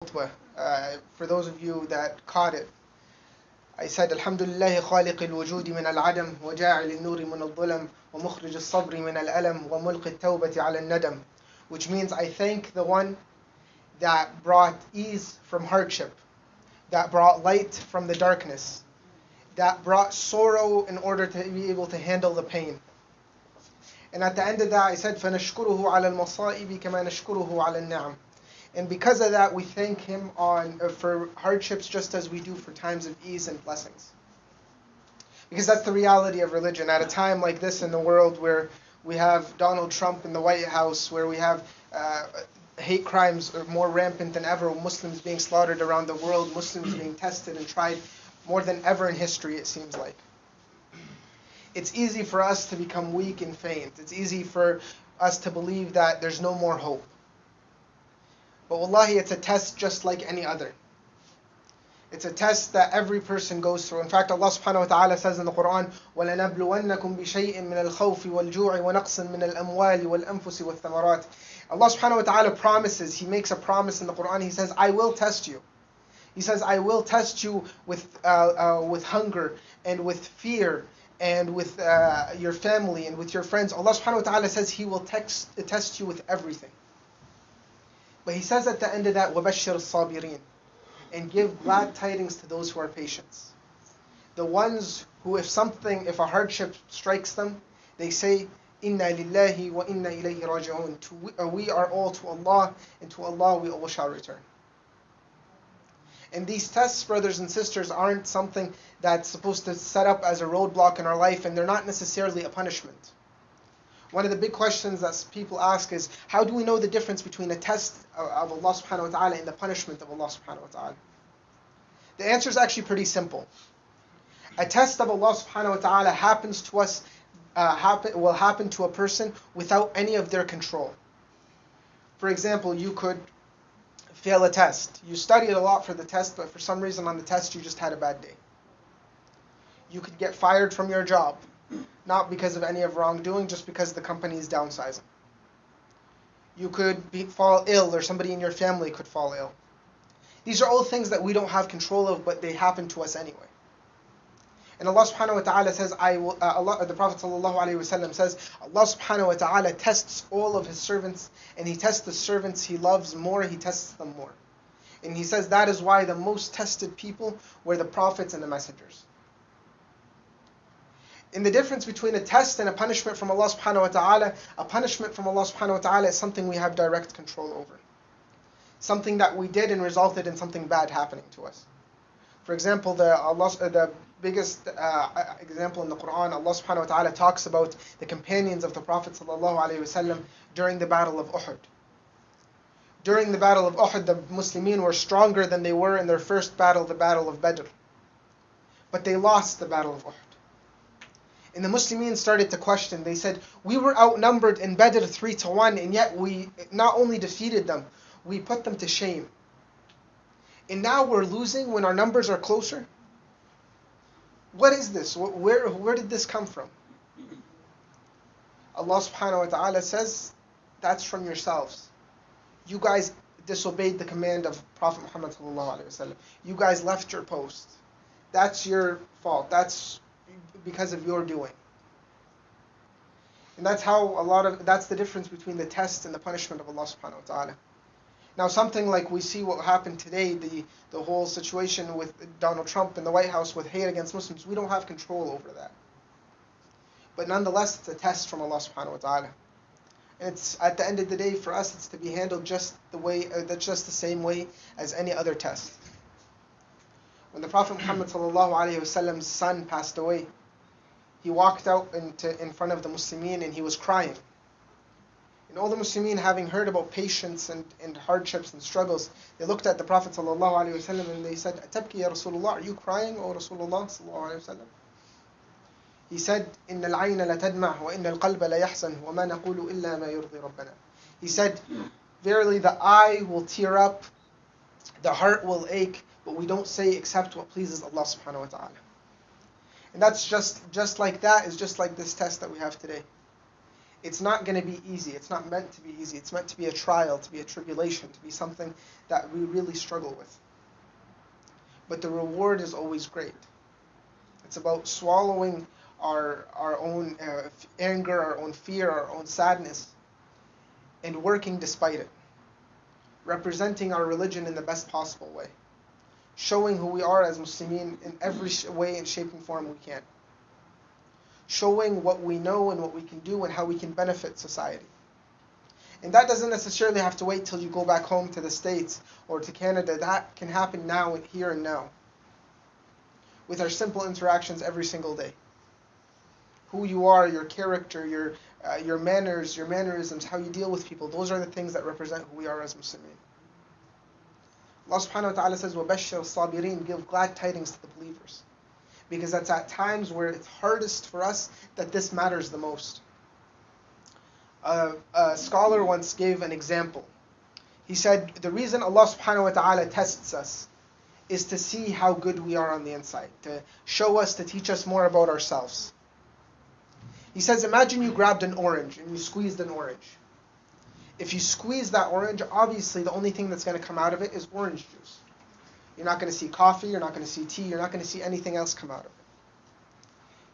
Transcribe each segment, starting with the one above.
khutbah. For those of you that caught it, I said, Alhamdulillah khaliq al-wujudi min al-adam wa ja'il al-nuri min al-dhulam wa mukhrij al-sabri min al-alam wa mulq al-tawbati ala al-nadam. Which means I thank the one that brought ease from hardship, that brought light from the darkness, that brought sorrow in order to be able to handle the pain. And at the end of that, I said, فَنَشْكُرُهُ عَلَى الْمَصَائِبِ كَمَا نَشْكُرُهُ عَلى النِّعَمِ. And because of that, we thank Him for hardships just as we do for times of ease and blessings. Because that's the reality of religion. At a time like this in the world where we have Donald Trump in the White House, where we have hate crimes are more rampant than ever, Muslims being slaughtered around the world, Muslims being tested and tried more than ever in history, it seems like. It's easy for us to become weak and faint. It's easy for us to believe that there's no more hope. But wallahi, it's a test just like any other. It's a test that every person goes through. In fact, Allah subhanahu wa ta'ala says in the Quran, وَلَنَبْلُوَنَّكُمْ بِشَيْءٍ مِّنَ الْخَوْفِ وَالْجُوعِ وَنَقْصٍ مِّنَ الْأَمْوَالِ وَالْأَنفُسِ وَالثَّمَرَاتِ. Allah subhanahu wa ta'ala promises, He makes a promise in the Quran. He says, I will test you. He says, I will test you with hunger and with fear and with your family and with your friends. Allah subhanahu wa ta'ala says He will test you with everything. But He says at the end of that, وَبَشِّرِ الصَّابِرِينَ, and give glad tidings to those who are patient. The ones who, if a hardship strikes them, they say, Inna lillahi wa inna ilayhi raji'un. We are all to Allah, and to Allah we all shall return. And these tests, brothers and sisters, aren't something that's supposed to set up as a roadblock in our life, and they're not necessarily a punishment. One of the big questions that people ask is, how do we know the difference between a test of Allah subhanahu wa ta'ala and the punishment of Allah subhanahu wa ta'ala? The answer is actually pretty simple. A test of Allah subhanahu wa ta'ala happens to us, will happen to a person without any of their control. For example, you could fail a test. You studied a lot for the test, but for some reason on the test you just had a bad day. You could get fired from your job. Not because of any of wrongdoing, just because the company is downsizing. You could fall ill, or somebody in your family could fall ill. These are all things that we don't have control of, but they happen to us anyway. And Allah subhanahu wa ta'ala says, the Prophet sallallahu alayhi wa sallam says, Allah subhanahu wa ta'ala tests all of His servants, and He tests the servants He loves more, He tests them more. And He says that is why the most tested people were the prophets and the messengers. In the difference between a test and a punishment from Allah subhanahu wa ta'ala, a punishment from Allah subhanahu wa ta'ala is something we have direct control over. Something that we did and resulted in something bad happening to us. For example, the biggest example in the Quran, Allah subhanahu wa ta'ala talks about the companions of the Prophet sallallahu alayhi wa sallam during the Battle of Uhud. During the Battle of Uhud, the Muslimin were stronger than they were in their first battle, the Battle of Badr. But they lost the Battle of Uhud. And the Muslimin started to question. They said, we were outnumbered in Badr 3-1, and yet we not only defeated them, we put them to shame. And now we're losing when our numbers are closer? What is this? Where did this come from? Allah subhanahu wa ta'ala says, that's from yourselves. You guys disobeyed the command of Prophet Muhammad sallallahu alayhi wa sallam. You guys left your post. That's your fault. That's because of your doing. And that's the difference between the test and the punishment of Allah subhanahu wa ta'ala. Now something like we see what happened today, the whole situation with Donald Trump in the White House with hate against Muslims, we don't have control over that. But nonetheless, it's a test from Allah subhanahu wa ta'ala. And it's, at the end of the day, for us, it's to be handled just the same way as any other test. When the Prophet Muhammad sallallahu alayhi wa sallam's son passed away, he walked out in front of the Muslimin and he was crying. And all the Muslimin, having heard about patience and hardships and struggles, they looked at the Prophet sallallahu alayhi wa sallam and they said, "Atabki ya Rasulullah, are you crying, O Rasulullah sallallahu alayhi wa sallam?" He said, "Inna al-ayna la tadma' wa inna al-qalba la yahzan wa ma naqulu illa ma yurdi rabbana." He said, verily the eye will tear up, the heart will ache, but we don't say except what pleases Allah subhanahu wa ta'ala. And that's just like that is just like this test that we have today. It's not going to be easy. It's not meant to be easy. It's meant to be a trial, to be a tribulation, to be something that we really struggle with. But the reward is always great. It's about swallowing our own anger, our own fear, our own sadness, and working despite it. Representing our religion in the best possible way. Showing who we are as Muslimin in every way and shape and form we can. Showing what we know and what we can do and how we can benefit society. And that doesn't necessarily have to wait till you go back home to the States or to Canada. That can happen now, here and now. With our simple interactions every single day. Who you are, your character, your manners, your mannerisms, how you deal with people, those are the things that represent who we are as Muslimin. Allah subhanahu wa ta'ala says, وَبَشِّرْ الصَّابِرِينَ, give glad tidings to the believers. Because that's at times where it's hardest for us that this matters the most. A scholar once gave an example. He said, the reason Allah subhanahu wa ta'ala tests us is to see how good we are on the inside, to show us, to teach us more about ourselves. He says, imagine you grabbed an orange and you squeezed an orange. If you squeeze that orange, obviously the only thing that's going to come out of it is orange juice. You're not going to see coffee, you're not going to see tea, you're not going to see anything else come out of it.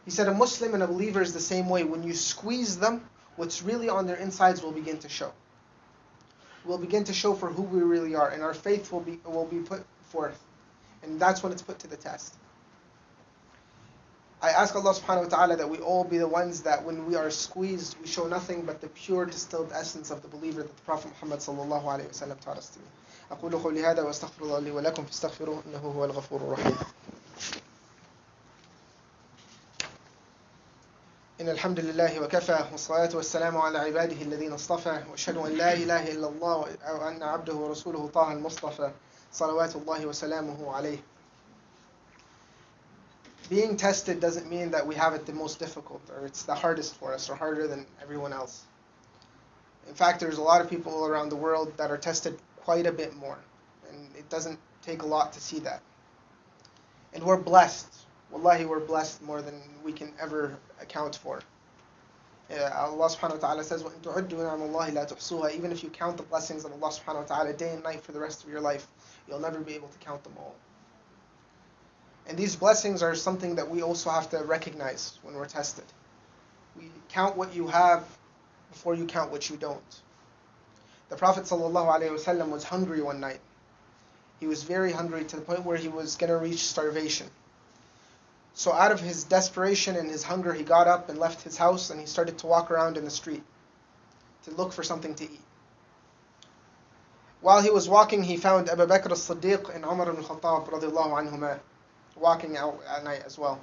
He said a Muslim and a believer is the same way. When you squeeze them, what's really on their insides will begin to show. Will begin to show for who we really are, and our faith will be put forth. And that's when it's put to the test. I ask Allah subhanahu wa ta'ala that we all be the ones that when we are squeezed, we show nothing but the pure distilled essence of the believer that the Prophet Muhammad sallallahu alayhi wa sallam taught us to be. أقول قولي هذا وأستغفر الله لي ولكم فاستغفروه إنه هو الغفور الرحيم. إن الحمد لله وكفى والصلاة والسلام على عباده الذين اصطفى وأشهد أن لا إله إلا الله وأن عبده ورسوله طه المصطفى صلوات الله وسلامه عليه. Being tested doesn't mean that we have it the most difficult or it's the hardest for us or harder than everyone else. In fact, there's a lot of people around the world that are tested quite a bit more, and it doesn't take a lot to see that. And we're blessed. Wallahi, we're blessed more than we can ever account for. Allah subhanahu wa ta'ala says, وَإِن تُعُدُّوا نِعْمَ اللَّهِ لَا تُحْصُوهَا. Even if you count the blessings of Allah subhanahu wa ta'ala day and night for the rest of your life, you'll never be able to count them all. And these blessings are something that we also have to recognize when we're tested. We count what you have before you count what you don't. The Prophet ﷺ was hungry one night. He was very hungry to the point where he was going to reach starvation. So out of his desperation and his hunger, he got up and left his house and he started to walk around in the street to look for something to eat. While he was walking, he found Abu Bakr as-Siddiq and Omar ibn al-Khattab radiallahu anhuma walking out at night as well.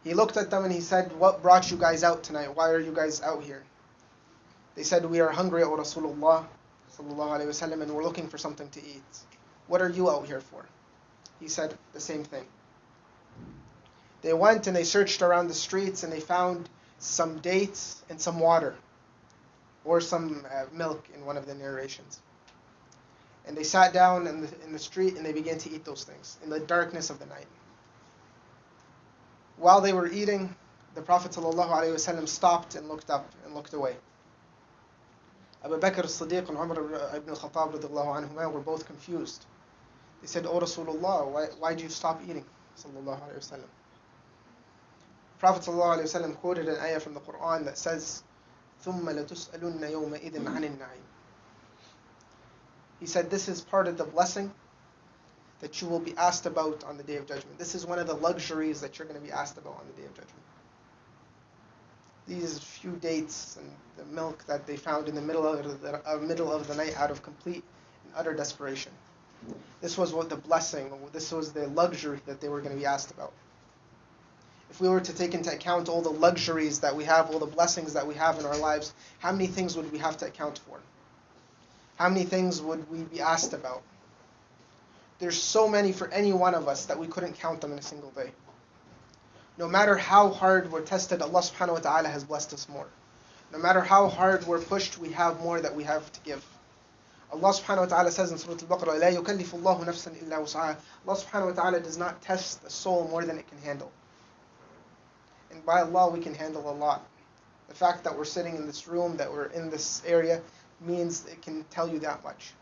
He looked at them and he said, what brought you guys out tonight? Why are you guys out here? They said, we are hungry, O Rasulullah sallallahu alayhi wa sallam, and we're looking for something to eat. What are you out here for? He said the same thing. They went and they searched around the streets and they found some dates and some water, or some milk in one of the narrations. And they sat down in the street and they began to eat those things in the darkness of the night. While they were eating, the Prophet ﷺ stopped and looked up and looked away. Abu Bakr as-Siddiq and Umar ibn al-Khattab radiallahu anhuma were both confused. They said, O Rasulullah, why did you stop eating? Sallallahu alayhi wa sallam. Prophet ﷺ quoted an ayah from the Quran that says, ثُمَّ لَتُسْأَلُنَّ يَوْمَئِذٍ عَنِ النَّعِيمِ. He said, this is part of the blessing that you will be asked about on the Day of Judgment. This is one of the luxuries that you're going to be asked about on the Day of Judgment. These few dates and the milk that they found in the middle of the night out of complete and utter desperation. This was what the blessing, this was the luxury that they were going to be asked about. If we were to take into account all the luxuries that we have, all the blessings that we have in our lives, how many things would we have to account for? How many things would we be asked about? There's so many for any one of us that we couldn't count them in a single day. No matter how hard we're tested, Allah subhanahu wa ta'ala has blessed us more. No matter how hard we're pushed, we have more that we have to give. Allah subhanahu wa ta'ala says in Surah Al-Baqarah, لا يكلف الله نفسا إلا وسعها. Allah subhanahu wa ta'ala does not test a soul more than it can handle. And by Allah, we can handle a lot. The fact that we're sitting in this room, that we're in this area, means it can tell you that much.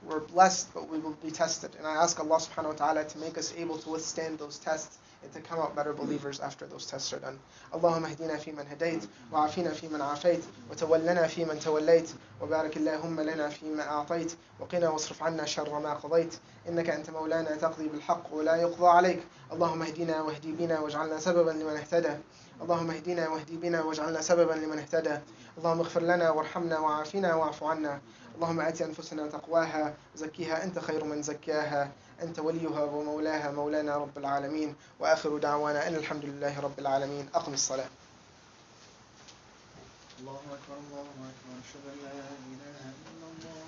We're blessed, but we will be tested. And I ask Allah subhanahu wa ta'ala to make us able to withstand those tests and to come out better believers after those tests are done. Allahumma hdina fi man hadayt, wa afina fi man afayt, wa tawallana fi man tawallayt, wa barik Allahumma lana fi ma a'tayt, wa qina wasrif anna sharra ma qadayt, innaka anta mawlana taqdi bil haqq wa la yuqda alayk. Allahumma hdina wa hdi bina waj'alna sababan liman ihtada. اللهم اهدنا واهدي بنا واجعلنا سببا لمن اهتدى. اللهم اغفر لنا وارحمنا وعافنا واعف عنا. اللهم آت أنفسنا تقواها زكيها أنت خير من زكاها أنت وليها ومولاها مولانا رب العالمين. وآخر دعوانا أن الحمد لله رب العالمين. أقم الصلاة. الله أكبر الله أكبر أشهد أن لا إله إلا الله.